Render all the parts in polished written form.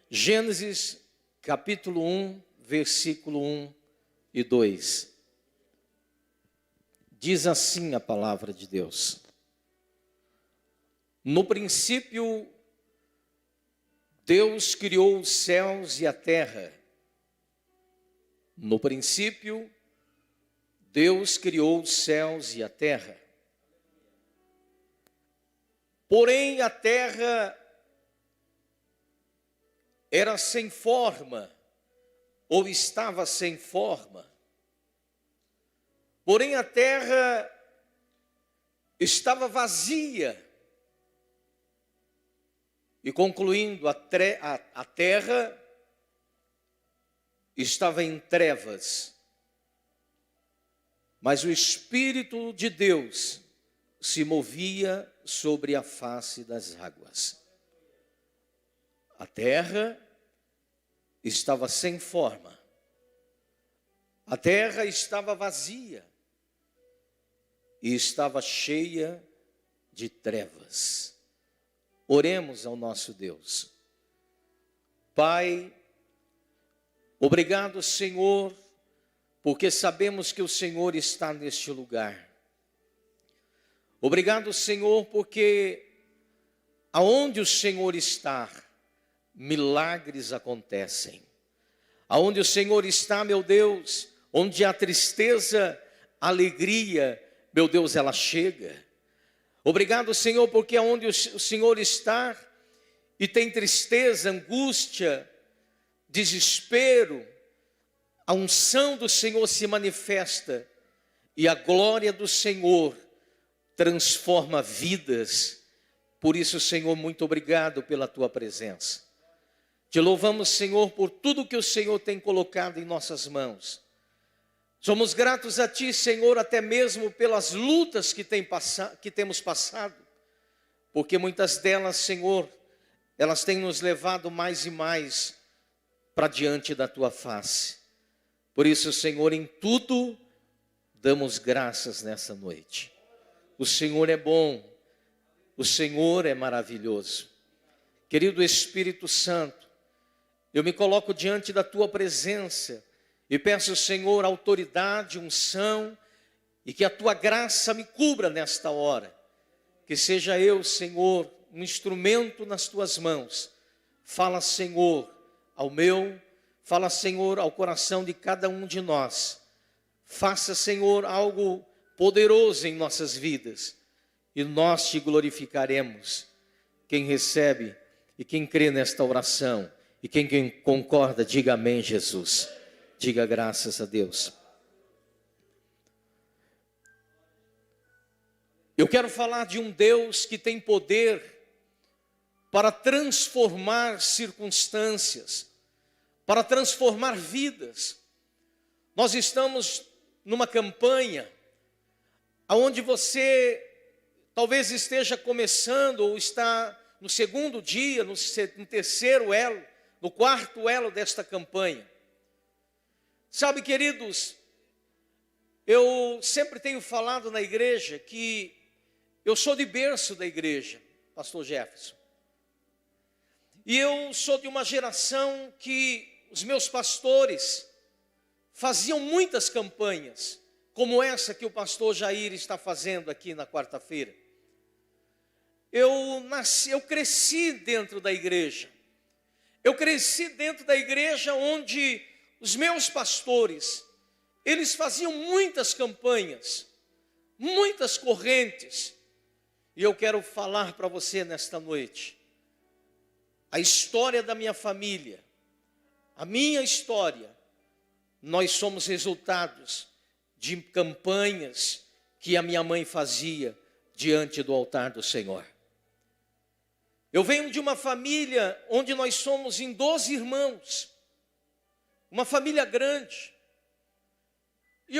Gênesis capítulo 1, versículo 1 e 2. Diz assim a palavra de Deus: no princípio, Deus criou os céus e a terra. No princípio, Deus criou os céus e a terra. Porém, a terra era sem forma, ou estava sem forma. Porém, a terra estava vazia. E concluindo, a terra estava em trevas. Mas o Espírito de Deus se movia sobre a face das águas. A terra estava sem forma. A terra estava vazia. E estava cheia de trevas. Oremos ao nosso Deus. Pai, obrigado, Senhor, porque sabemos que o Senhor está neste lugar. Obrigado, Senhor, porque aonde o Senhor está, milagres acontecem. Aonde o Senhor está, meu Deus, onde há tristeza, alegria, meu Deus, ela chega. Obrigado, Senhor, porque aonde o Senhor está e tem tristeza, angústia, desespero, a unção do Senhor se manifesta e a glória do Senhor transforma vidas. Por isso, Senhor, muito obrigado pela tua presença. Te louvamos, Senhor, por tudo que o Senhor tem colocado em nossas mãos. Somos gratos a Ti, Senhor, até mesmo pelas lutas que temos passado, porque muitas delas, Senhor, elas têm nos levado mais e mais para diante da Tua face. Por isso, Senhor, em tudo damos graças nessa noite. O Senhor é bom, o Senhor é maravilhoso. Querido Espírito Santo, eu me coloco diante da Tua presença e peço, Senhor, autoridade, unção, e que a Tua graça me cubra nesta hora. Que seja eu, Senhor, um instrumento nas Tuas mãos. Fala, Senhor, fala, Senhor, ao coração de cada um de nós. Faça, Senhor, algo poderoso em nossas vidas, e nós Te glorificaremos. Quem recebe e quem crê nesta oração, e quem concorda, diga amém, Jesus. Diga graças a Deus. Eu quero falar de um Deus que tem poder para transformar circunstâncias, para transformar vidas. Nós estamos numa campanha onde você talvez esteja começando ou está no segundo dia, no terceiro elo, no quarto elo desta campanha. Sabe, queridos, eu sempre tenho falado na igreja que eu sou de berço da igreja, pastor Jefferson. E eu sou de uma geração que os meus pastores faziam muitas campanhas, como essa que o pastor Jair está fazendo aqui na quarta-feira. Eu cresci dentro da igreja. Eu cresci dentro da igreja onde os meus pastores, eles faziam muitas campanhas, muitas correntes. E eu quero falar para você nesta noite a história da minha família, a minha história. Nós somos resultados de campanhas que a minha mãe fazia diante do altar do Senhor. Eu venho de uma família onde nós somos em 12 irmãos, uma família grande. E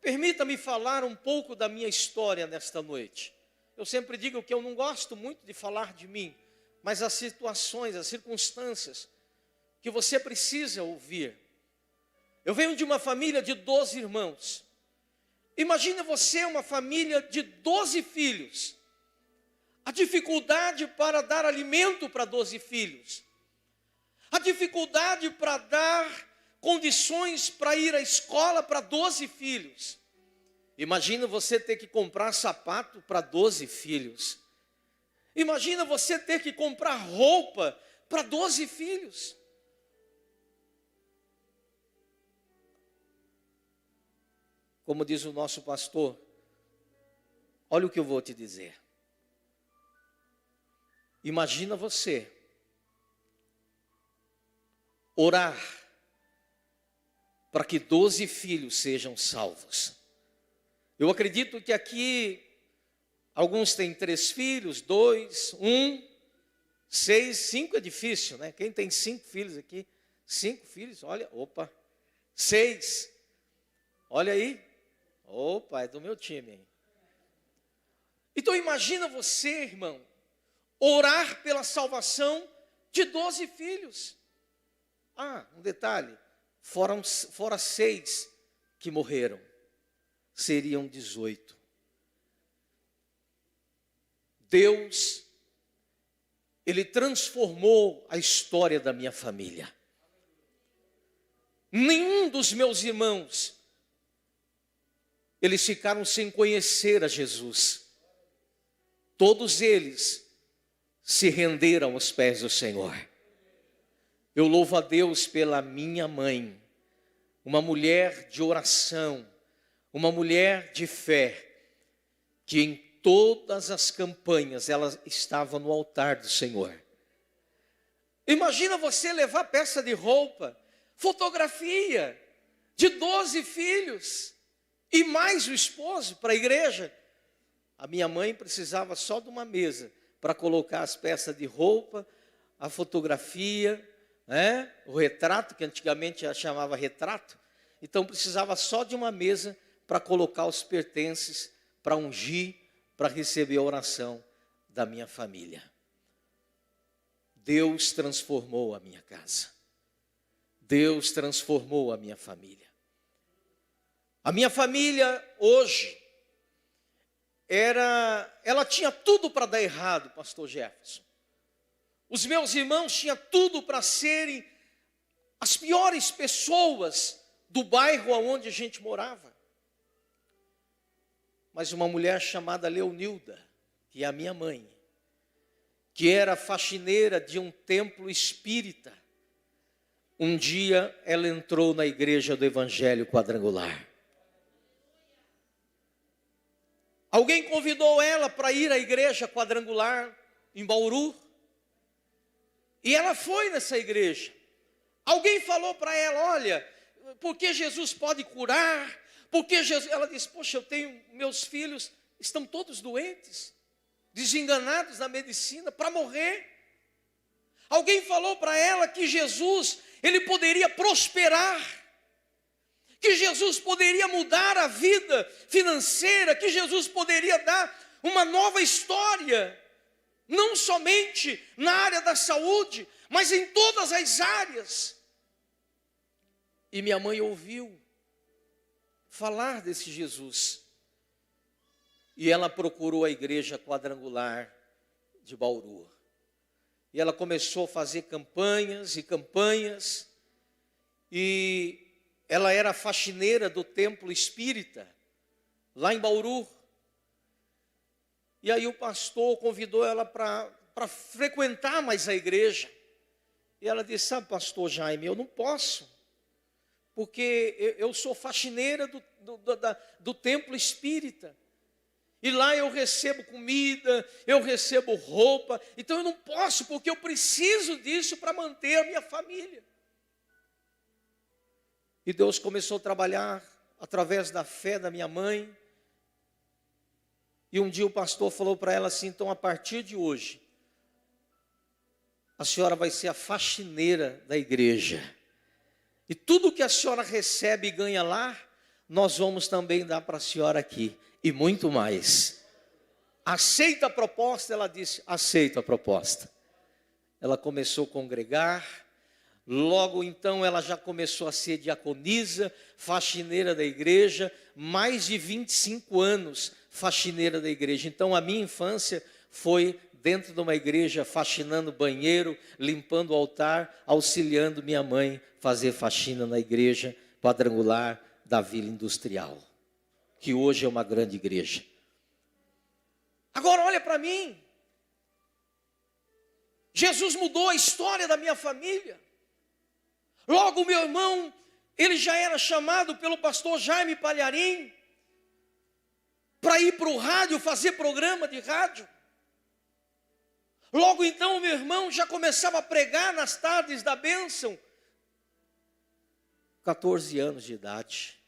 permita-me falar um pouco da minha história nesta noite. Eu sempre digo que eu não gosto muito de falar de mim, mas as situações, as circunstâncias que você precisa ouvir. Eu venho de uma família de 12 irmãos. Imagina você uma família de 12 filhos. A dificuldade para dar alimento para 12 filhos. dificuldade para dar condições para ir à escola para 12 filhos. Imagina você ter que comprar sapato para 12 filhos. Imagina você ter que comprar roupa para 12 filhos. Como diz o nosso pastor, olha o que eu vou te dizer. Imagina você orar para que 12 filhos sejam salvos. Eu acredito que aqui alguns têm 3 filhos, 2, 1, 6, 5 é difícil, né? Quem tem 5 filhos aqui? 5 filhos, olha, 6, olha aí, é do meu time, hein? Então imagina você, irmão, orar pela salvação de 12 filhos. Um detalhe, fora 6 que morreram, seriam 18. Deus, Ele transformou a história da minha família. Nenhum dos meus irmãos, eles ficaram sem conhecer a Jesus. Todos eles se renderam aos pés do Senhor. Eu louvo a Deus pela minha mãe, uma mulher de oração, uma mulher de fé, que em todas as campanhas ela estava no altar do Senhor. Imagina você levar peça de roupa, fotografia de 12 filhos e mais o esposo para a igreja. A minha mãe precisava só de uma mesa para colocar as peças de roupa, a fotografia, o retrato, que antigamente ela chamava retrato. Então precisava só de uma mesa para colocar os pertences, para ungir, para receber a oração da minha família. Deus transformou a minha casa. Deus transformou a minha família. A minha família hoje ela tinha tudo para dar errado, pastor Jefferson. Os meus irmãos tinham tudo para serem as piores pessoas do bairro onde a gente morava. Mas uma mulher chamada Leonilda, que é a minha mãe, que era faxineira de um templo espírita, um dia ela entrou na igreja do Evangelho Quadrangular. Alguém convidou ela para ir à igreja quadrangular em Bauru. E ela foi nessa igreja. Alguém falou para ela, olha, porque Jesus pode curar, porque Jesus... Ela disse, poxa, meus filhos estão todos doentes, desenganados na medicina, para morrer. Alguém falou para ela que Jesus, ele poderia prosperar, que Jesus poderia mudar a vida financeira, que Jesus poderia dar uma nova história, não somente na área da saúde, mas em todas as áreas. E minha mãe ouviu falar desse Jesus, e ela procurou a igreja quadrangular de Bauru, e ela começou a fazer campanhas, e ela era faxineira do templo espírita, lá em Bauru. E aí o pastor convidou ela para frequentar mais a igreja. E ela disse, sabe, pastor Jaime, eu não posso, porque eu sou faxineira do templo espírita. E lá eu recebo comida, eu recebo roupa, então eu não posso, porque eu preciso disso para manter a minha família. E Deus começou a trabalhar através da fé da minha mãe. E um dia o pastor falou para ela assim, então a partir de hoje, a senhora vai ser a faxineira da igreja. E tudo que a senhora recebe e ganha lá, nós vamos também dar para a senhora aqui. E muito mais. Aceita a proposta? Ela disse, aceito a proposta. Ela começou a congregar. Logo então ela já começou a ser diaconisa, faxineira da igreja, mais de 25 anos faxineira da igreja. Então a minha infância foi dentro de uma igreja, faxinando banheiro, limpando o altar, auxiliando minha mãe fazer faxina na igreja quadrangular da Vila Industrial, que hoje é uma grande igreja. Agora olha para mim, Jesus mudou a história da minha família. Logo meu irmão, ele já era chamado pelo pastor Jaime Palharim para ir para o rádio, fazer programa de rádio. Logo então meu irmão já começava a pregar nas tardes da bênção, 14 anos de idade.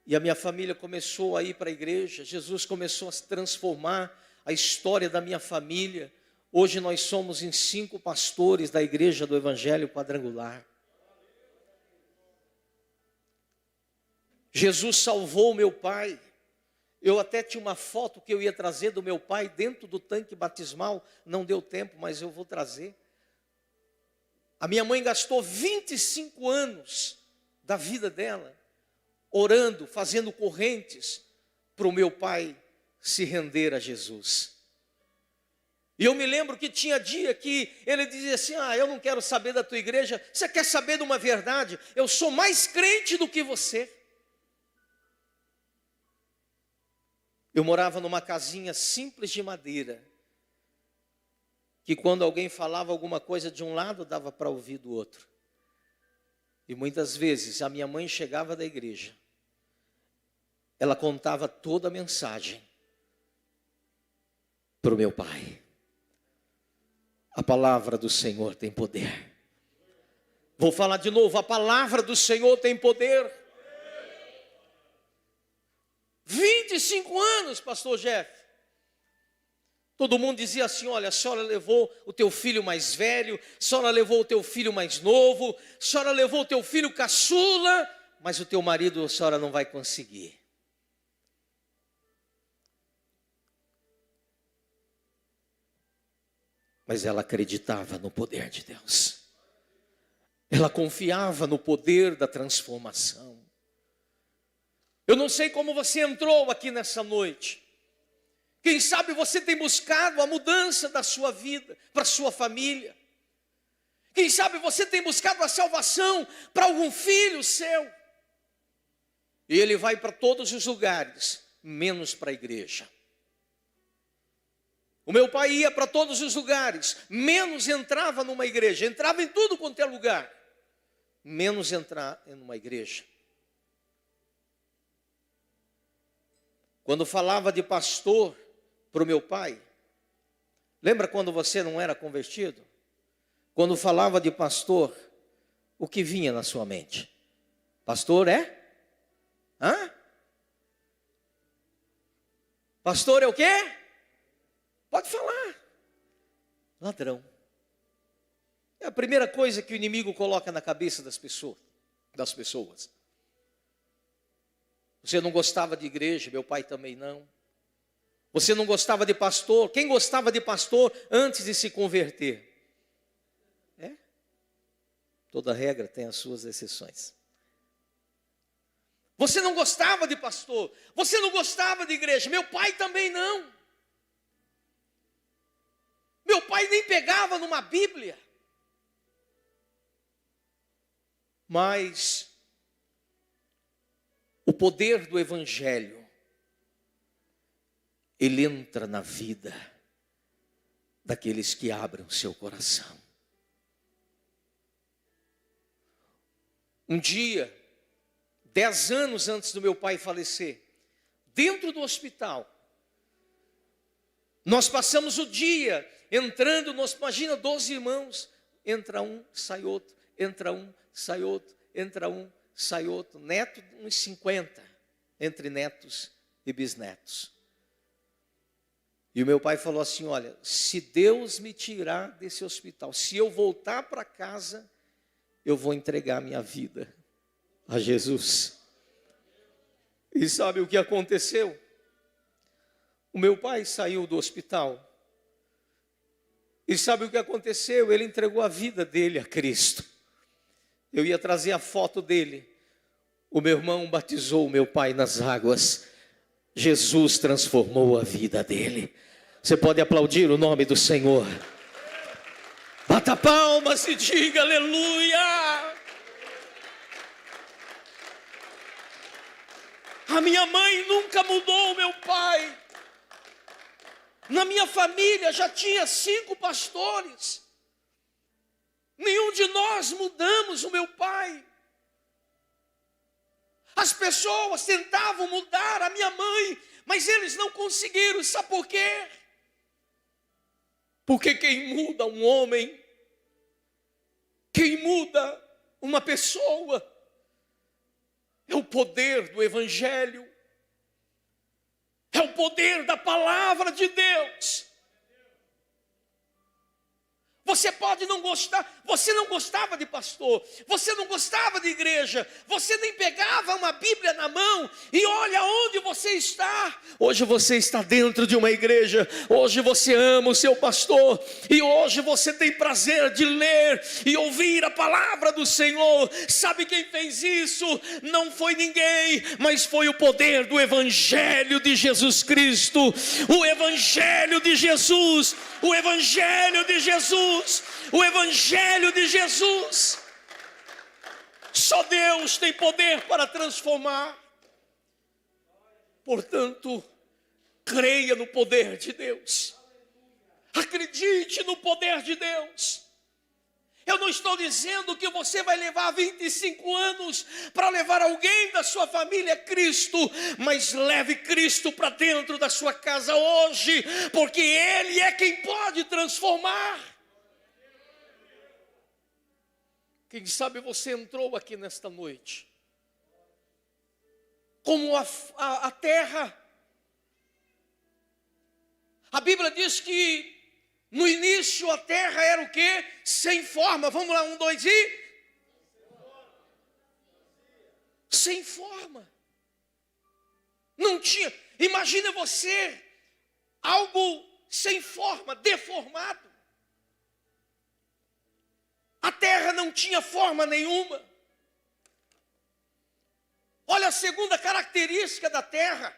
E a minha família começou a ir para a igreja, Jesus começou a se transformar a história da minha família. Hoje nós somos em 5 pastores da igreja do Evangelho Quadrangular. Jesus salvou meu pai. Eu até tinha uma foto que eu ia trazer do meu pai dentro do tanque batismal. Não deu tempo, mas eu vou trazer. A minha mãe gastou 25 anos da vida dela orando, fazendo correntes para o meu pai se render a Jesus. E eu me lembro que tinha dia que ele dizia assim: eu não quero saber da tua igreja. Você quer saber de uma verdade? Eu sou mais crente do que você. Eu morava numa casinha simples de madeira, que quando alguém falava alguma coisa de um lado, dava para ouvir do outro. E muitas vezes a minha mãe chegava da igreja, ela contava toda a mensagem para o meu pai. A palavra do Senhor tem poder. Vou falar de novo, a palavra do Senhor tem poder. 25 anos, pastor Jeff. Todo mundo dizia assim: olha, a senhora levou o teu filho mais velho, a senhora levou o teu filho mais novo, a senhora levou o teu filho caçula, mas o teu marido a senhora não vai conseguir. Mas ela acreditava no poder de Deus. Ela confiava no poder da transformação. Eu não sei como você entrou aqui nessa noite. Quem sabe você tem buscado a mudança da sua vida, para a sua família. Quem sabe você tem buscado a salvação para algum filho seu. E ele vai para todos os lugares, menos para a igreja. O meu pai ia para todos os lugares, menos entrava numa igreja. Entrava em tudo quanto é lugar, menos entrar em uma igreja. Quando falava de pastor para o meu pai, lembra quando você não era convertido? Quando falava de pastor, o que vinha na sua mente? Pastor é? Hã? Pastor é o quê? Pode falar. Ladrão. É a primeira coisa que o inimigo coloca na cabeça das pessoas. Você não gostava de igreja, meu pai também não. Você não gostava de pastor. Quem gostava de pastor antes de se converter? Toda regra tem as suas exceções. Você não gostava de pastor. Você não gostava de igreja. Meu pai também não. Meu pai nem pegava numa Bíblia. Mas o poder do Evangelho, ele entra na vida daqueles que abrem o seu coração. Um dia, 10 anos antes do meu pai falecer, dentro do hospital, nós passamos o dia entrando, imagina 12 irmãos, entra um, sai outro, entra um, sai outro, entra um, sai outro, neto uns 50, entre netos e bisnetos. E o meu pai falou assim: olha, se Deus me tirar desse hospital, se eu voltar para casa, eu vou entregar minha vida a Jesus. E sabe o que aconteceu? O meu pai saiu do hospital. E sabe o que aconteceu? Ele entregou a vida dele a Cristo. Eu ia trazer a foto dele. O meu irmão batizou o meu pai nas águas. Jesus transformou a vida dele. Você pode aplaudir o nome do Senhor. Bata palmas e diga aleluia. A minha mãe nunca mudou o meu pai. Na minha família já tinha 5 pastores. Nenhum de nós mudamos o meu pai. As pessoas tentavam mudar a minha mãe, mas eles não conseguiram. Sabe por quê? Porque quem muda um homem, quem muda uma pessoa, é o poder do Evangelho, é o poder da palavra de Deus. Você pode não gostar, você não gostava de pastor, você não gostava de igreja, você nem pegava uma Bíblia na mão, e olha onde você está. Hoje você está dentro de uma igreja, hoje você ama o seu pastor, e hoje você tem prazer de ler e ouvir a palavra do Senhor. Sabe quem fez isso? Não foi ninguém, mas foi o poder do Evangelho de Jesus Cristo, o Evangelho de Jesus, o Evangelho de Jesus. O Evangelho de Jesus. Só Deus tem poder para transformar. Portanto, creia no poder de Deus. Acredite no poder de Deus. Eu não estou dizendo que você vai levar 25 anos para levar alguém da sua família a Cristo, mas leve Cristo para dentro da sua casa hoje, porque Ele é quem pode transformar. Quem sabe você entrou aqui nesta noite como a terra. A Bíblia diz que no início a terra era o quê? Sem forma. Vamos lá, 1, 2 e... sem forma. Não tinha. Imagina você, algo sem forma, deformado. A terra não tinha forma nenhuma. Olha a segunda característica da terra.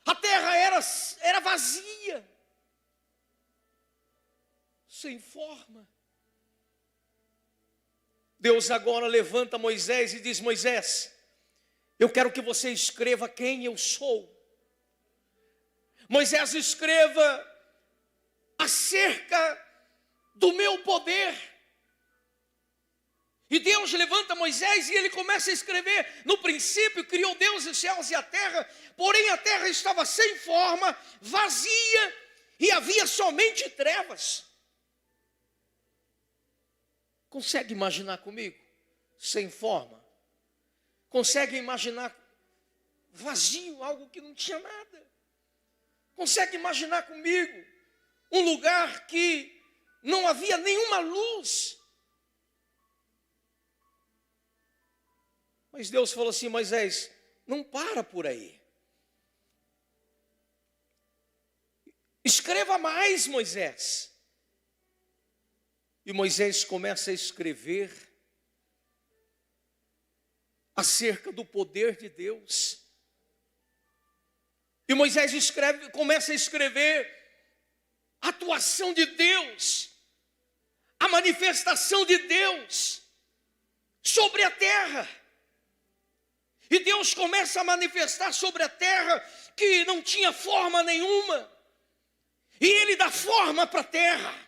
A terra era vazia, sem forma. Deus agora levanta Moisés e diz: Moisés, eu quero que você escreva quem eu sou. Moisés, escreva acerca do meu poder. E Deus levanta Moisés e ele começa a escrever. No princípio criou Deus os céus e a terra, porém a terra estava sem forma, vazia, e havia somente trevas. Consegue imaginar comigo? Sem forma. Consegue imaginar vazio, algo que não tinha nada? Consegue imaginar comigo um lugar que não havia nenhuma luz? Mas Deus falou assim: Moisés, não para por aí. Escreva mais, Moisés. E Moisés começa a escrever acerca do poder de Deus. E Moisés começa a escrever a atuação de Deus, a manifestação de Deus sobre a terra. E Deus começa a manifestar sobre a terra que não tinha forma nenhuma. E Ele dá forma para a terra.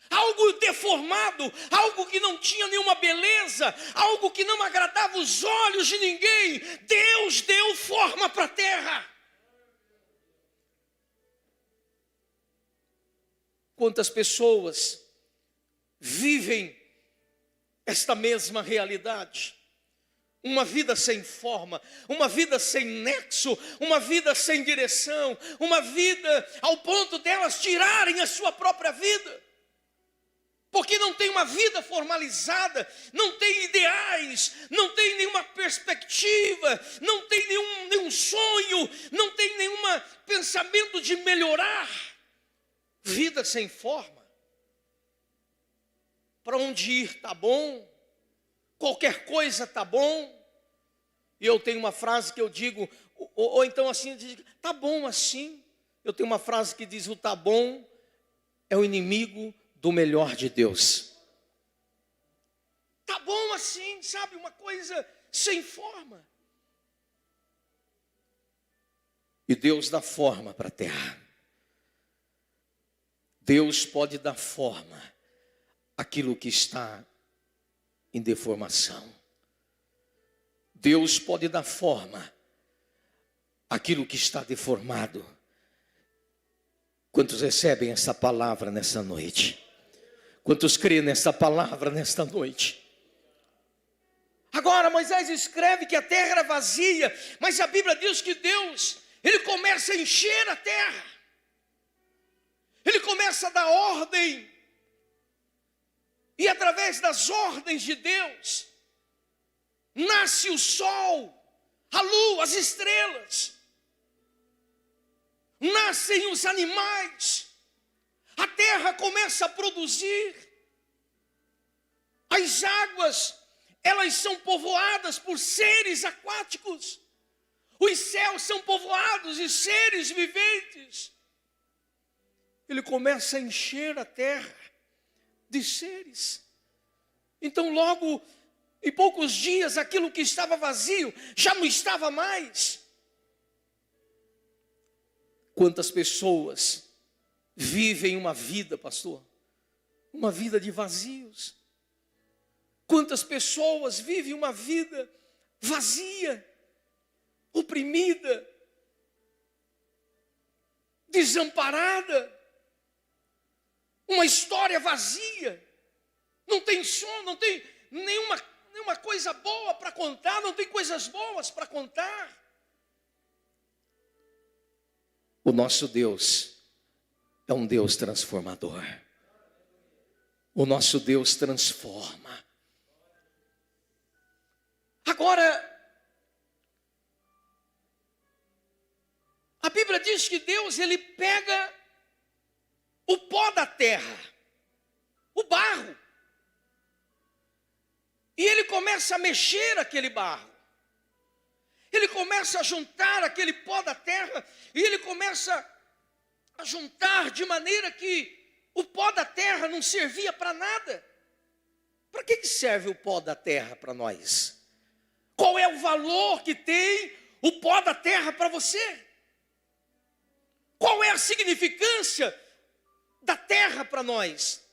Algo deformado, algo que não tinha nenhuma beleza, algo que não agradava os olhos de ninguém. Deus deu forma para a terra. Quantas pessoas vivem esta mesma realidade? Uma vida sem forma, uma vida sem nexo, uma vida sem direção, uma vida ao ponto delas tirarem a sua própria vida. Porque não tem uma vida formalizada, não tem ideais, não tem nenhuma perspectiva, não tem nenhum sonho, não tem nenhum pensamento de melhorar. Vida sem forma. Para onde ir está bom, qualquer coisa está bom. E eu tenho uma frase que eu digo, ou então assim, eu digo, tá bom assim. Eu tenho uma frase que diz, o tá bom é o inimigo do melhor de Deus. Tá bom assim, sabe, uma coisa sem forma. E Deus dá forma para a terra. Deus pode dar forma àquilo que está em deformação. Deus pode dar forma àquilo que está deformado. Quantos recebem essa palavra nessa noite? Quantos creem nessa palavra nesta noite? Agora Moisés escreve que a terra era vazia, mas a Bíblia diz que Deus, Ele começa a encher a terra. Ele começa a dar ordem. E através das ordens de Deus, nasce o sol, a lua, as estrelas. Nascem os animais. A terra começa a produzir. As águas, elas são povoadas por seres aquáticos. Os céus são povoados de seres viventes. Ele começa a encher a terra de seres. Então logo, em poucos dias, aquilo que estava vazio, já não estava mais. Quantas pessoas vivem uma vida, pastor? Uma vida de vazios. Quantas pessoas vivem uma vida vazia, oprimida, desamparada, uma história vazia, não tem som, não tem nenhuma coisa boa para contar, não tem coisas boas para contar. O nosso Deus é um Deus transformador. O nosso Deus transforma. Agora, a Bíblia diz que Deus, Ele pega o pó da terra, o barro, e Ele começa a mexer aquele barro. Ele começa a juntar aquele pó da terra, e Ele começa a juntar de maneira que o pó da terra não servia para nada. Para que serve o pó da terra para nós? Qual é o valor que tem o pó da terra para você? Qual é a significância da terra para nós?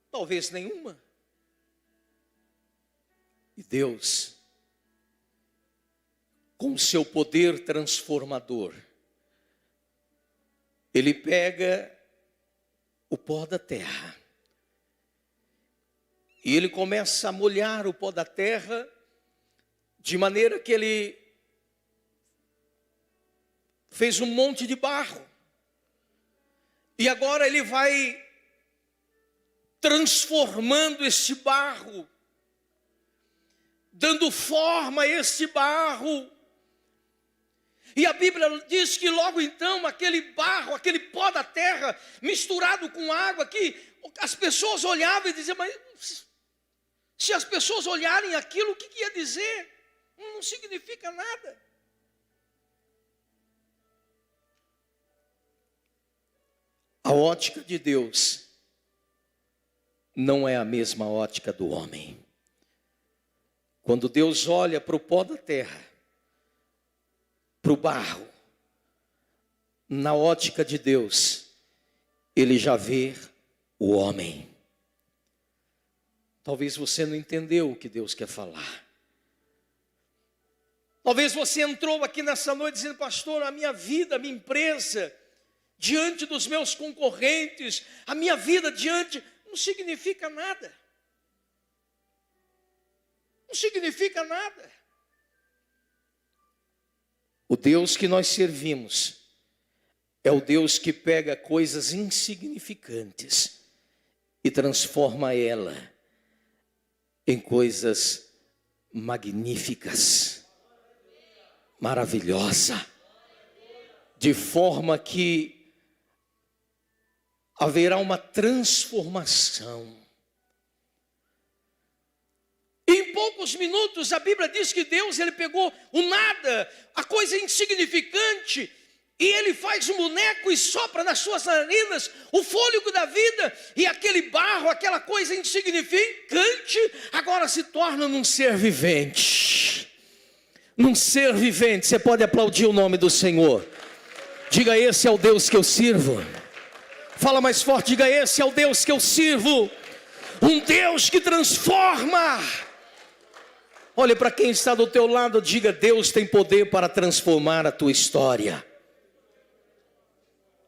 Talvez nenhuma. E Deus, com o seu poder transformador, Ele pega o pó da terra e Ele começa a molhar o pó da terra de maneira que Ele fez um monte de barro. E agora Ele vai transformando este barro, dando forma a este barro. E a Bíblia diz que logo então aquele barro, aquele pó da terra misturado com água, que as pessoas olhavam e diziam, mas se as pessoas olharem aquilo, o que ia dizer? Não significa nada. A ótica de Deus não é a mesma ótica do homem. Quando Deus olha para o pó da terra, para o barro, na ótica de Deus, Ele já vê o homem. Talvez você não entendeu o que Deus quer falar. Talvez você entrou aqui nessa noite dizendo, pastor, a minha vida, a minha empresa, diante dos meus concorrentes, a minha vida diante, não significa nada. Não significa nada. O Deus que nós servimos é o Deus que pega coisas insignificantes e transforma ela em coisas magníficas, maravilhosa, de forma que haverá uma transformação. Em poucos minutos, a Bíblia diz que Deus, ele pegou o nada, a coisa insignificante, e ele faz um boneco e sopra nas suas narinas o fôlego da vida, e aquele barro, aquela coisa insignificante, agora se torna num ser vivente. Num ser vivente. Você pode aplaudir o nome do Senhor. Diga: esse é o Deus que eu sirvo. Fala mais forte, diga: esse é o Deus que eu sirvo. Um Deus que transforma. Olhe para quem está do teu lado, diga: Deus tem poder para transformar a tua história.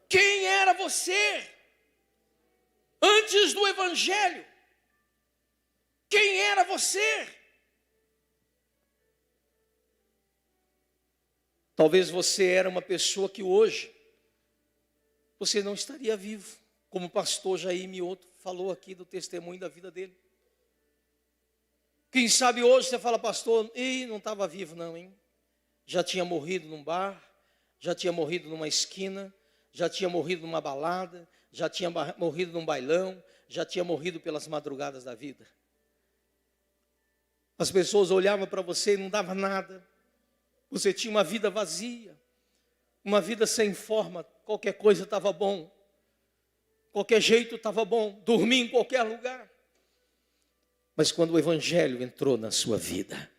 Quem era você antes do Evangelho? Quem era você? Talvez você era uma pessoa que hoje você não estaria vivo, como o pastor Jair Mioto falou aqui do testemunho da vida dele. Quem sabe hoje você fala: pastor, não estava vivo não, hein? Já tinha morrido num bar, já tinha morrido numa esquina, já tinha morrido numa balada, já tinha morrido num bailão, já tinha morrido pelas madrugadas da vida. As pessoas olhavam para você e não dava nada. Você tinha uma vida vazia, uma vida sem forma, qualquer coisa estava bom, qualquer jeito estava bom, dormir em qualquer lugar. Mas quando o Evangelho entrou na sua vida,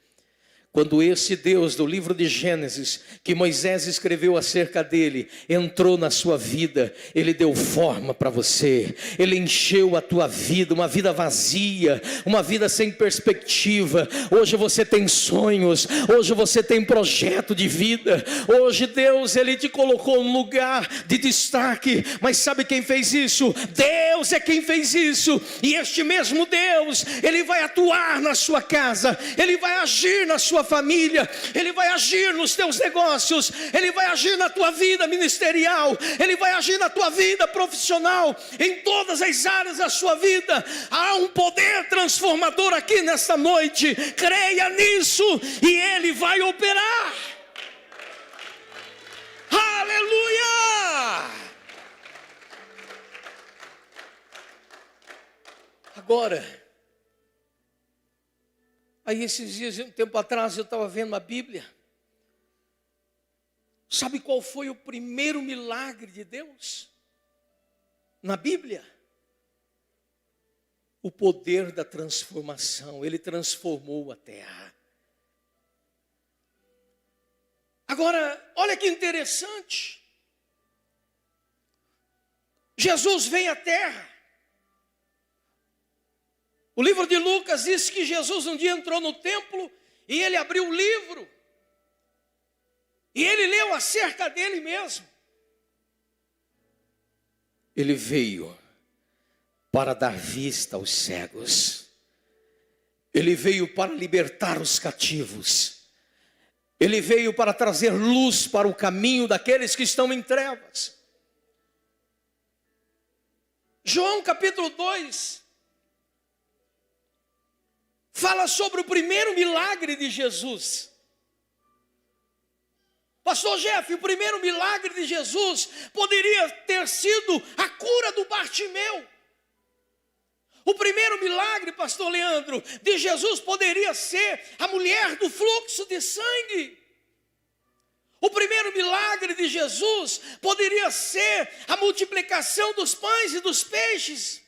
quando esse Deus do livro de Gênesis, que Moisés escreveu acerca dele, entrou na sua vida, ele deu forma para você, ele encheu a tua vida, uma vida vazia, uma vida sem perspectiva. Hoje você tem sonhos, hoje você tem projeto de vida, hoje Deus, ele te colocou num lugar de destaque, mas sabe quem fez isso? Deus é quem fez isso, e este mesmo Deus, ele vai atuar na sua casa, ele vai agir na sua família, ele vai agir nos teus negócios, ele vai agir na tua vida ministerial, ele vai agir na tua vida profissional, em todas as áreas da sua vida. Há um poder transformador aqui nesta noite, creia nisso e ele vai operar. Aleluia! Agora, aí esses dias, um tempo atrás, eu estava vendo a Bíblia. Sabe qual foi o primeiro milagre de Deus? Na Bíblia? O poder da transformação. Ele transformou a terra. Agora, olha que interessante. Jesus vem à terra. O livro de Lucas diz que Jesus um dia entrou no templo e ele abriu o livro. E ele leu acerca dele mesmo. Ele veio para dar vista aos cegos. Ele veio para libertar os cativos. Ele veio para trazer luz para o caminho daqueles que estão em trevas. João capítulo 2 fala sobre o primeiro milagre de Jesus. Pastor Jeff, o primeiro milagre de Jesus poderia ter sido a cura do Bartimeu. O primeiro milagre, pastor Leandro, de Jesus poderia ser a mulher do fluxo de sangue. O primeiro milagre de Jesus poderia ser a multiplicação dos pães e dos peixes.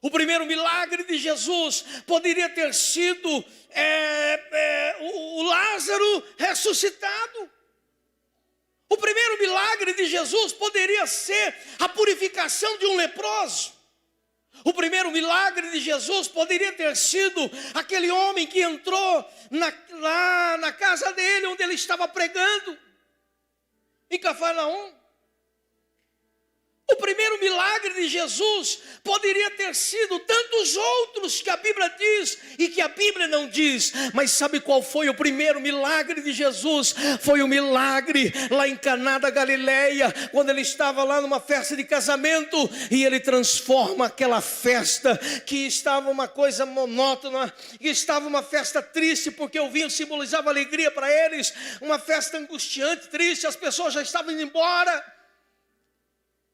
O primeiro milagre de Jesus poderia ter sido o Lázaro ressuscitado. O primeiro milagre de Jesus poderia ser a purificação de um leproso. O primeiro milagre de Jesus poderia ter sido aquele homem que entrou lá na casa dele, onde ele estava pregando, em Cafarnaum. O primeiro milagre de Jesus poderia ter sido tantos outros que a Bíblia diz e que a Bíblia não diz. Mas sabe qual foi o primeiro milagre de Jesus? Foi o milagre lá em Caná da Galileia, quando ele estava lá numa festa de casamento e ele transforma aquela festa que estava uma coisa monótona, que estava uma festa triste, porque o vinho simbolizava alegria para eles, uma festa angustiante, triste, as pessoas já estavam indo embora.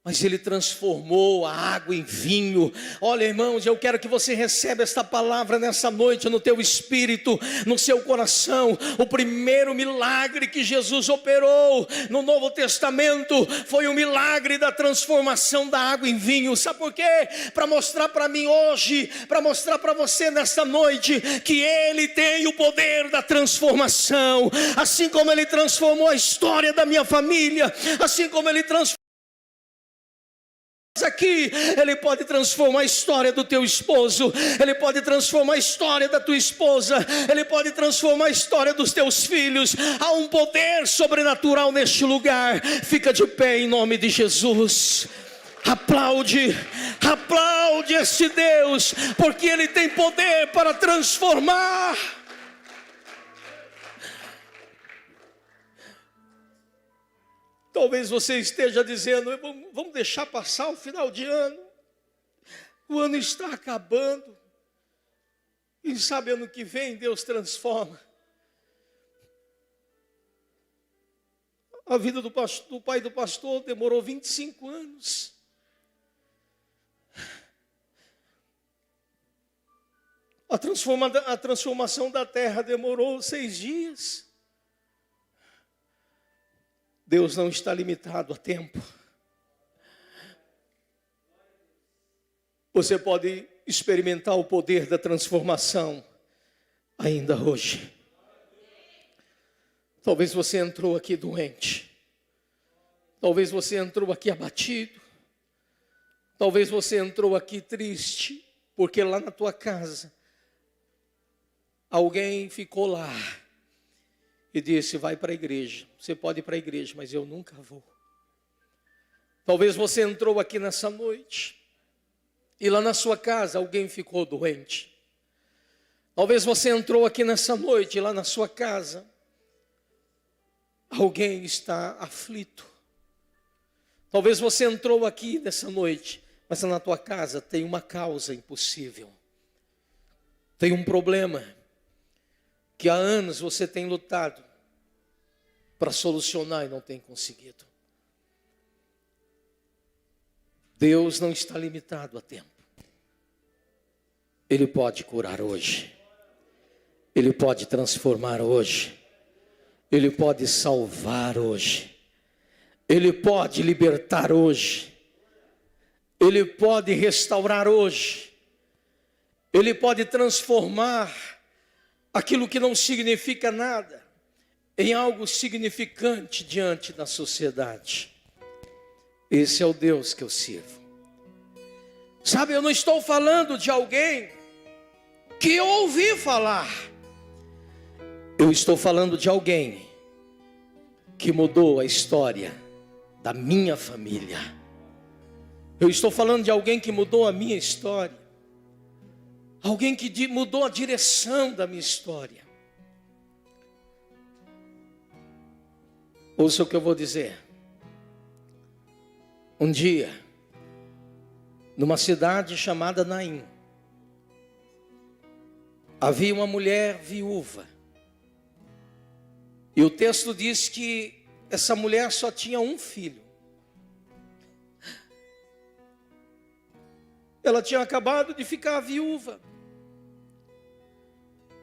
mas Ele transformou a água em vinho. Olha, irmãos, eu quero que você receba esta palavra nessa noite, no teu espírito, no seu coração. O primeiro milagre que Jesus operou no Novo Testamento foi o milagre da transformação da água em vinho. Sabe por quê? Para mostrar para mim hoje, para mostrar para você nesta noite, que Ele tem o poder da transformação. Assim como Ele transformou a história da minha família, assim como Ele transformou aqui, Ele pode transformar a história do teu esposo, Ele pode transformar a história da tua esposa, Ele pode transformar a história dos teus filhos. Há um poder sobrenatural neste lugar. Fica de pé em nome de Jesus. Aplaude este Deus, porque Ele tem poder para transformar. Talvez você esteja dizendo: vamos deixar passar o final de ano, o ano está acabando, e sabe, ano que vem Deus transforma. A vida do pai do pastor demorou 25 anos. A transformação da terra demorou 6 dias. Deus não está limitado a tempo. Você pode experimentar o poder da transformação ainda hoje. Talvez você entrou aqui doente. Talvez você entrou aqui abatido. Talvez você entrou aqui triste, porque lá na tua casa alguém ficou lá e disse: vai para a igreja. Você pode ir para a igreja, mas eu nunca vou. Talvez você entrou aqui nessa noite e lá na sua casa alguém ficou doente. Talvez você entrou aqui nessa noite e lá na sua casa alguém está aflito. Talvez você entrou aqui nessa noite, mas na tua casa tem uma causa impossível. Tem um problema que há anos você tem lutado para solucionar e não tem conseguido. Deus não está limitado a tempo. Ele pode curar hoje. Ele pode transformar hoje. Ele pode salvar hoje. Ele pode libertar hoje. Ele pode restaurar hoje. Ele pode transformar aquilo que não significa nada em algo significante diante da sociedade. Esse é o Deus que eu sirvo. Sabe, eu não estou falando de alguém que eu ouvi falar. Eu estou falando de alguém que mudou a história da minha família. Eu estou falando de alguém que mudou a minha história. Alguém que mudou a direção da minha história. Ouça o que eu vou dizer. Um dia, numa cidade chamada Naim, havia uma mulher viúva. E o texto diz que essa mulher só tinha um filho. Ela tinha acabado de ficar viúva.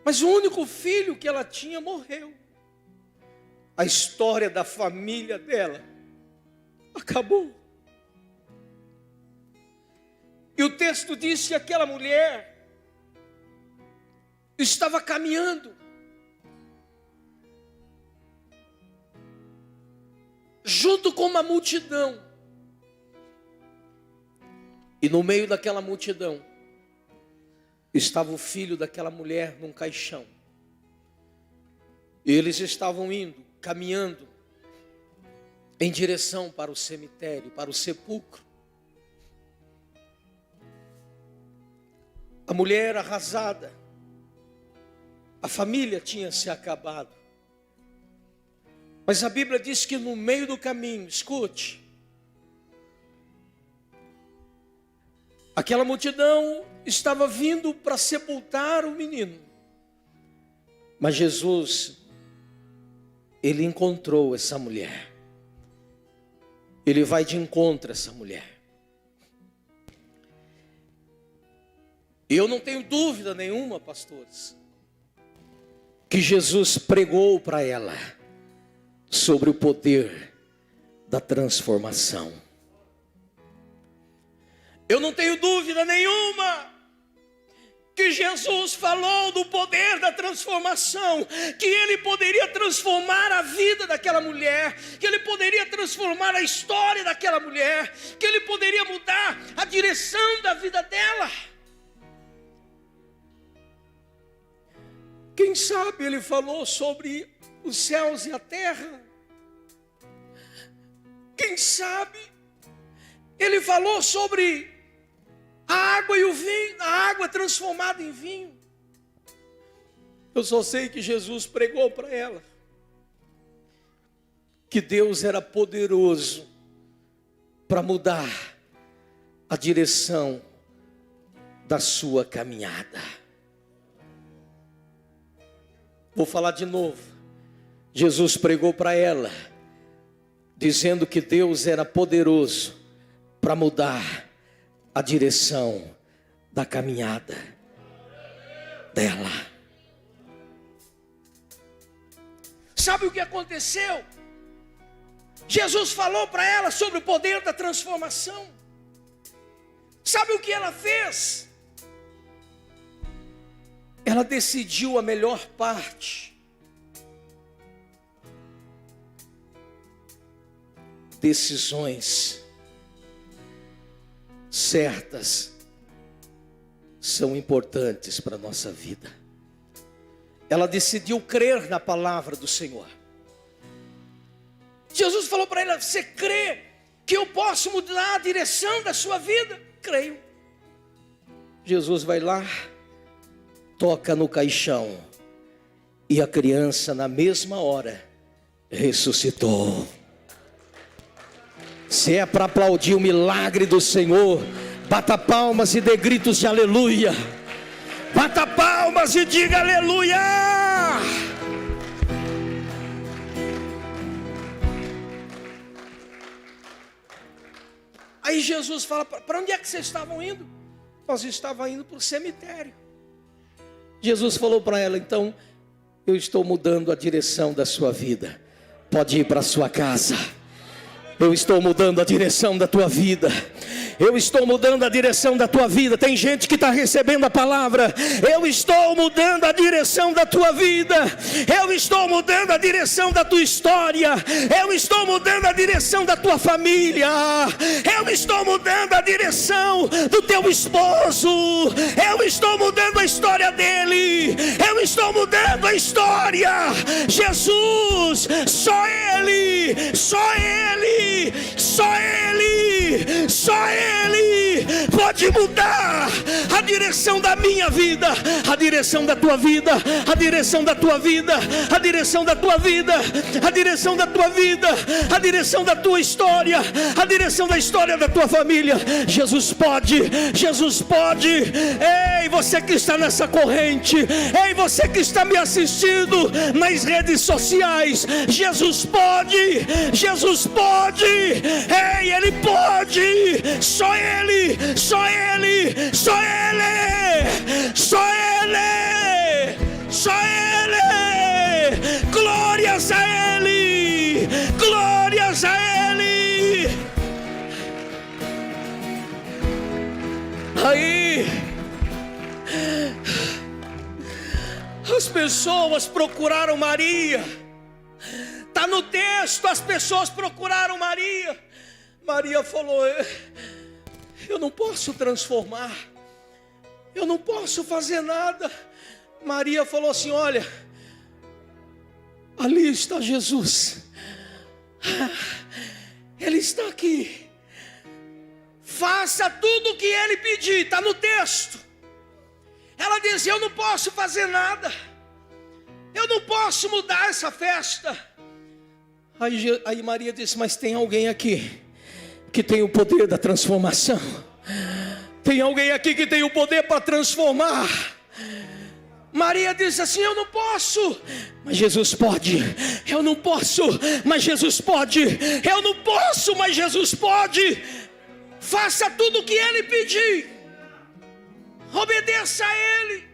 Mas o único filho que ela tinha morreu. A história da família dela acabou. E o texto diz que aquela mulher estava caminhando junto com uma multidão. E no meio daquela multidão estava o filho daquela mulher num caixão. E eles estavam indo, caminhando em direção para o cemitério, para o sepulcro. A mulher arrasada, a família tinha se acabado. Mas a Bíblia diz que no meio do caminho, escute, aquela multidão estava vindo para sepultar o menino. Mas Jesus, ele encontrou essa mulher. ele vai de encontro a essa mulher. Eu não tenho dúvida nenhuma, pastores, que Jesus pregou para ela sobre o poder da transformação. Eu não tenho dúvida nenhuma que Jesus falou do poder da transformação, que ele poderia transformar a vida daquela mulher, que ele poderia transformar a história daquela mulher, que ele poderia mudar a direção da vida dela. Quem sabe ele falou sobre os céus e a terra. Quem sabe ele falou sobre a água e o vinho, a água transformada em vinho. Eu só sei que Jesus pregou para ela que Deus era poderoso para mudar a direção da sua caminhada. Vou falar de novo. Jesus pregou para ela, dizendo que Deus era poderoso para mudar a direção da caminhada dela. Sabe o que aconteceu? Jesus falou para ela sobre o poder da transformação. Sabe o que ela fez? Ela decidiu a melhor parte. Decisões certas são importantes para a nossa vida. Ela decidiu crer na palavra do Senhor. Jesus falou para ela: você crê que eu posso mudar a direção da sua vida? Creio. Jesus vai lá, toca no caixão, e a criança na mesma hora ressuscitou. Se é para aplaudir o milagre do Senhor, bata palmas e dê gritos de aleluia. Bata palmas e diga aleluia. Aí Jesus fala: para onde é que vocês estavam indo? Nós estávamos indo para o cemitério. Jesus falou para ela: então eu estou mudando a direção da sua vida. Pode ir para a sua casa. Eu estou mudando a direção da tua vida. Eu estou mudando a direção da tua vida. Tem gente que está recebendo a palavra. Eu estou mudando a direção da tua vida. Eu estou mudando a direção da tua história. Eu estou mudando a direção da tua família. Eu estou mudando a direção do teu esposo. Eu estou mudando a história dele. Eu estou mudando a história. Jesus, só Ele, só Ele, só Ele, só Ele pode mudar a direção da minha vida, a direção da tua vida, a direção da tua vida, a direção da tua vida, a direção da tua vida, a direção da tua história, a direção da história da tua família. Jesus pode, Jesus pode. Ei, você que está nessa corrente, ei, você que está me assistindo nas redes sociais, Jesus pode, Jesus pode. Ei, Ele pode. Só Ele, só Ele, só Ele, só Ele, só Ele. Glórias a Ele, glórias a Ele. Aí as pessoas procuraram Maria. Está no texto, as pessoas procuraram Maria. Maria falou: eu não posso transformar, eu não posso fazer nada. Maria falou assim: olha, ali está Jesus, Ele está aqui, faça tudo o que Ele pedir. Está no texto. Ela dizia: eu não posso fazer nada, eu não posso mudar essa festa. Aí Maria disse: mas tem alguém aqui que tem o poder da transformação. Tem alguém aqui que tem o poder para transformar. Maria diz assim: eu não posso, mas Jesus pode. Eu não posso, mas Jesus pode. Eu não posso, mas Jesus pode. Faça tudo o que Ele pedir, obedeça a Ele.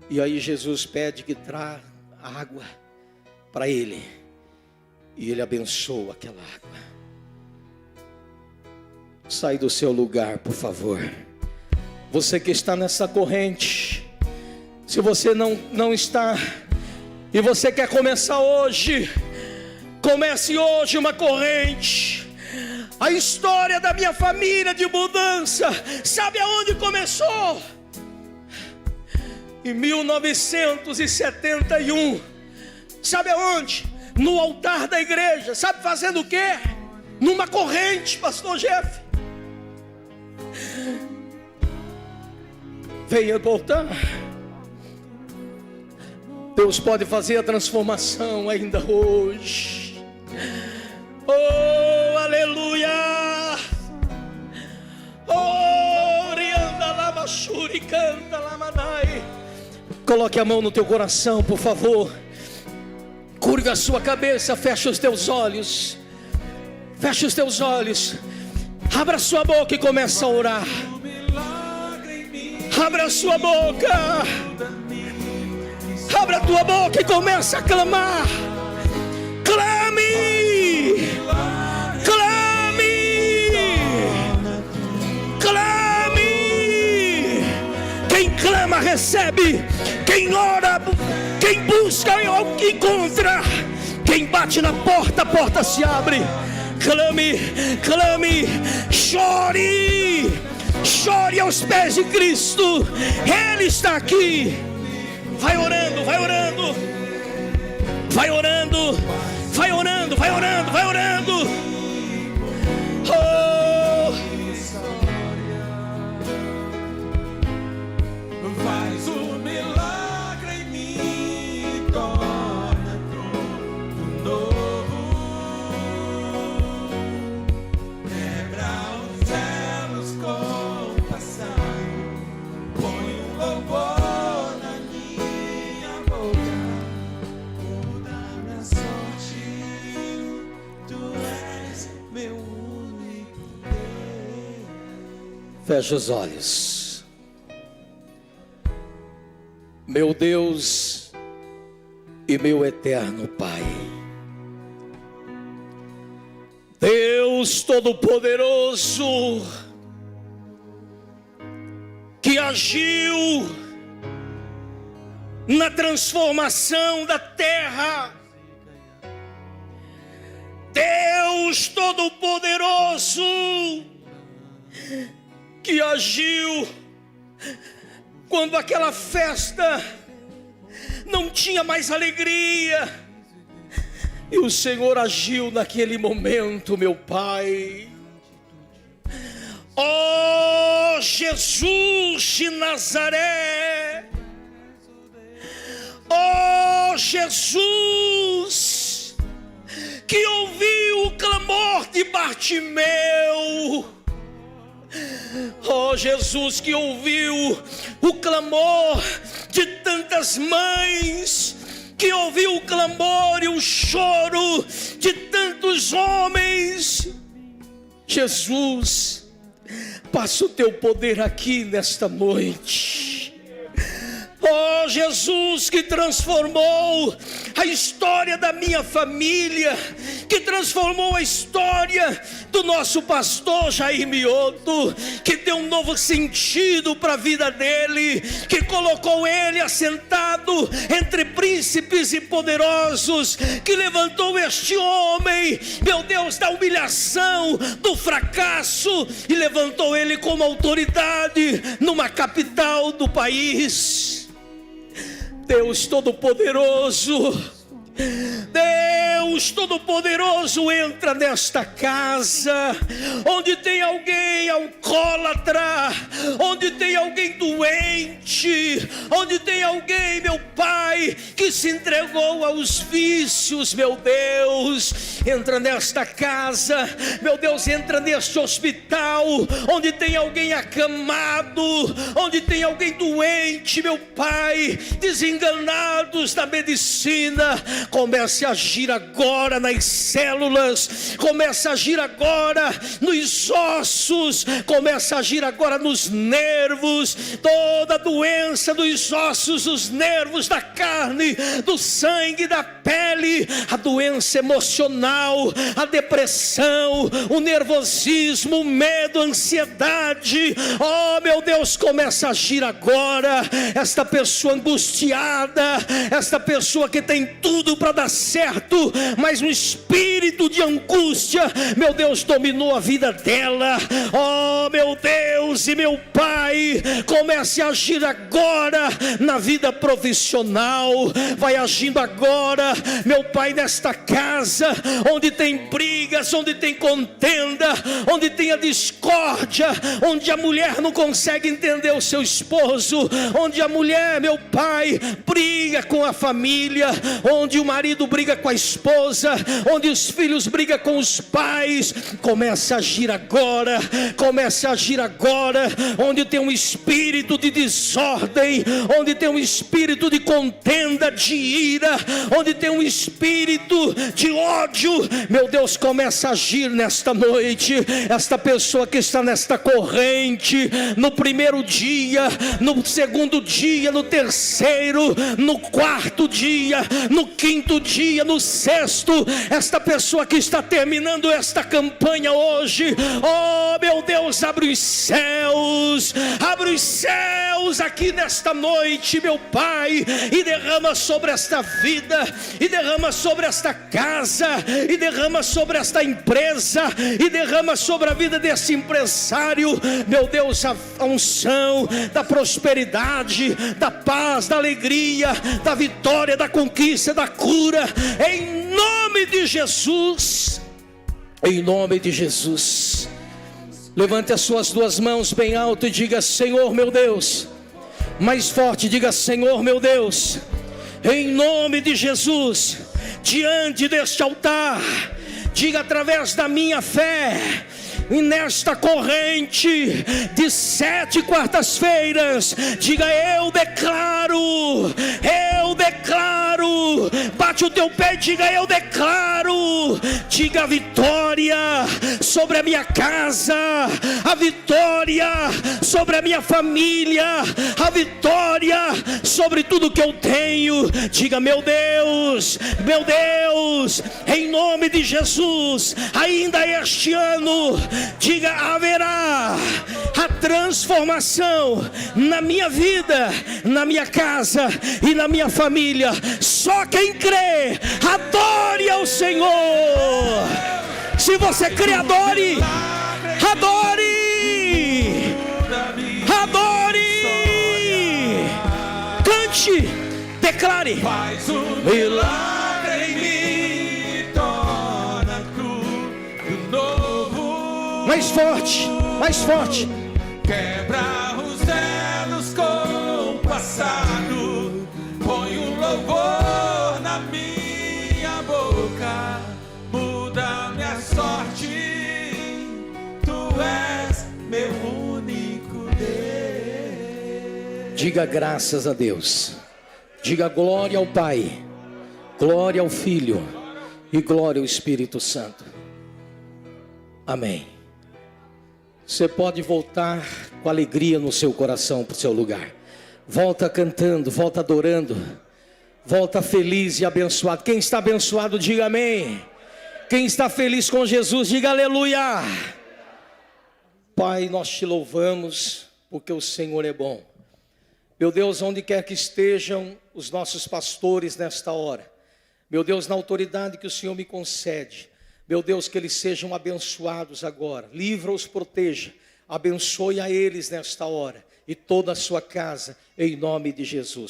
E aí Jesus pede que traga água para Ele, e Ele abençoa aquela água. Sai do seu lugar, por favor. Você que está nessa corrente, se você não está, e você quer começar hoje, comece hoje uma corrente. A história da minha família de mudança, sabe aonde começou? Em 1971, sabe aonde? No altar da igreja. Sabe fazendo o quê? Numa corrente, pastor Jeff. Venha voltar. Deus pode fazer a transformação ainda hoje. Oh, aleluia. Oh, rianda lama shuri canta lamanai. Coloque a mão no teu coração, por favor. Curva a sua cabeça, fecha os teus olhos. Fecha os teus olhos. Abra a sua boca e começa a orar. Abra a sua boca. Abra a tua boca e começa a clamar. Clame. Clame. Clame. Quem clama recebe. Quem ora, quem busca encontra. Quem bate na porta, a porta se abre. Clame, clame, chore, chore aos pés de Cristo. Ele está aqui. Vai orando, vai orando, vai orando, vai orando, vai orando, vai orando. Oh, faz um milagre em mim, torna tudo novo. Quebra os elos com o passado, põe louvor na minha boca, muda minha sorte. Tu és meu único Deus. fecha os olhos. Meu Deus e meu eterno Pai, Deus Todo-Poderoso, que agiu na transformação da terra, Deus Todo-Poderoso, que agiu quando aquela festa não tinha mais alegria, e o Senhor agiu naquele momento, meu Pai. Ó Jesus de Nazaré, ó Jesus, que ouviu o clamor de Bartimeu, ó Jesus, que ouviu o clamor de tantas mães, que ouviu o clamor e o choro de tantos homens. Jesus, passa o teu poder aqui nesta noite. Oh Jesus, que transformou a história da minha família, que transformou a história do nosso pastor Jair Mioto, que deu um novo sentido para a vida dele, que colocou ele assentado entre príncipes e poderosos, que levantou este homem, meu Deus, da humilhação, do fracasso, e levantou ele como autoridade numa capital do país. Deus Todo-Poderoso, Deus Deus Todo-Poderoso entra nesta casa, onde tem alguém alcoólatra, onde tem alguém doente, onde tem alguém, meu Pai, que se entregou aos vícios, meu Deus. Entra nesta casa, meu Deus, entra neste hospital, onde tem alguém acamado, onde tem alguém doente, meu Pai, desenganados da medicina. Comece a agir agora nas células, comece a agir agora nos ossos, comece a agir agora nos nervos. Toda doença dos ossos, dos nervos, da carne, do sangue, da pele, a doença emocional, a depressão, o nervosismo, o medo, a ansiedade. Oh, meu Deus, começa a agir agora. Esta pessoa angustiada, esta pessoa que tem tudo para dar certo, mas um espírito de angústia, meu Deus, dominou a vida dela. Oh, meu Deus e meu Pai, comece a agir agora na vida profissional. Vai agindo agora, meu Pai, nesta casa, onde tem brigas, onde tem contenda, onde tem a discórdia, onde a mulher não consegue entender o seu esposo, onde a mulher, meu Pai, briga com a família, onde o marido briga com a esposa, onde os filhos brigam com os pais. Comece a agir agora, comece a agir agora, onde tem um espírito de desordem, onde tem um espírito de contenda, de ira, onde tem um espírito de ódio, meu Deus, começa a agir nesta noite. Esta pessoa que está nesta corrente, no primeiro dia, no segundo dia, no terceiro, no quarto dia, no quinto dia, no sexto, esta pessoa que está terminando esta campanha hoje, oh meu Deus, abre os céus aqui nesta noite, meu Pai, e derrama sobre esta vida, e derrama sobre esta casa, e derrama sobre esta empresa, e derrama sobre a vida desse empresário, meu Deus, a unção da prosperidade, da paz, da alegria, da vitória, da conquista, da cura, em nome de Jesus, em nome de Jesus. Levante as suas duas mãos bem alto e diga: Senhor meu Deus. Mais forte, diga: Senhor meu Deus, em nome de Jesus, diante deste altar, diga: através da minha fé, e nesta corrente de 7 quartas-feiras, diga: eu declaro, bate o teu pé e diga: eu declaro, diga: a vitória sobre a minha casa, a vitória sobre a minha família, a vitória sobre tudo que eu tenho. Diga: meu Deus, em nome de Jesus, ainda este ano, diga: haverá a transformação na minha vida, na minha casa e na minha família. Só quem crê, adore ao Senhor. Se você crê, adore, cante, declare: faz um milagre em mim, torna tudo novo. Mais forte. Quebra os elos com o passado, põe um louvor na minha boca, muda minha sorte, tu és meu único Deus. Diga graças a Deus, diga glória ao Pai, glória ao Filho e glória ao Espírito Santo. Amém. Você pode voltar com alegria no seu coração para o seu lugar. Volta cantando, volta adorando, volta feliz e abençoado. Quem está abençoado, diga amém. Quem está feliz com Jesus, diga aleluia. Pai, nós te louvamos porque o Senhor é bom. Meu Deus, onde quer que estejam os nossos pastores nesta hora, meu Deus, na autoridade que o Senhor me concede, meu Deus, que eles sejam abençoados agora. Livra-os, proteja, abençoe a eles nesta hora e toda a sua casa, em nome de Jesus.